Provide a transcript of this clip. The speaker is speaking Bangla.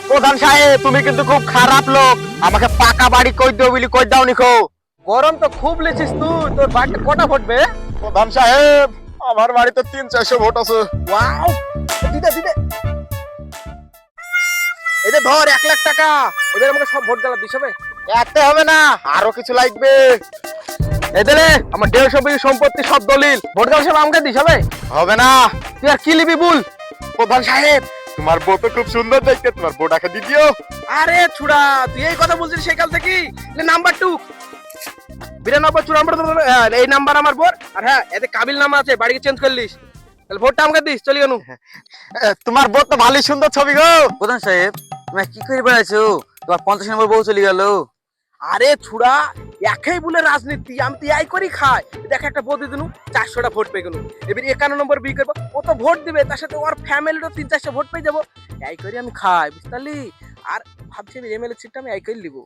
প্রধান সাহেব তুমি কিন্তু খুব খারাপ লোক, আমাকে পাকা বাড়ি কই দিও বলি কই দাও নিখো। গরম তো খুব লেছিস তুই, তোর বাড়িতে কটা ফুটবে? প্রধান সাহেব আমার বাড়িতে 300-400 ভোট আছে। ওয়াও, দিদে দিদে, এই যে ধর 1 লাখ টাকা, ওদের আমাকে সব ভোট জ্বালা দিস হবে। একটা হবে না, আরো কিছু লাগবে। এই দিলে আমার 150 বিঘি সম্পত্তি সব দলিল, ভোট জ্বালা সব আমাকে দিস হবে। হবে না। তুই আর কি লিবি বল? প্রধান সাহেব তোমার বউ তো খুব সুন্দর দেখতে, তোমার বউটাকে দিয়ে দিও। আরে ছুড়া, তুই এই কথা বলছিস সেই কাল থেকেই। নাম্বার 2 92 এই নাম্বার আমার বোর। আর হ্যাঁ, এতে কাবিল নাম আছে, বাড়িকে চেঞ্জ করলিস, তাহলে ভোটটা আমাকে দিস, চলি গেল। তোমার বউ তো ভালোই সুন্দর ছবি গো। প্রধান সাহেব তুমি কি করে বেড়াইছো? তোমার 50 নম্বর বউ চলে গেল। আরে ছুড়া, একই বলে রাজনীতি, আমি তো এই করি খাই। দেখ একটা ভোট দিয়ে দিনু, 400টা ভোট পেয়ে গেল। এবার 51 নম্বর বি করবো, ও তো ভোট দিবে, তার সাথে ওর ফ্যামিলিরও 3-400 ভোট পেয়ে যাবো। এই করি আমি খাই, বুঝতে পারলি? আর ভাবছি এমএলএ সিটটা আমি এই করে নিবো।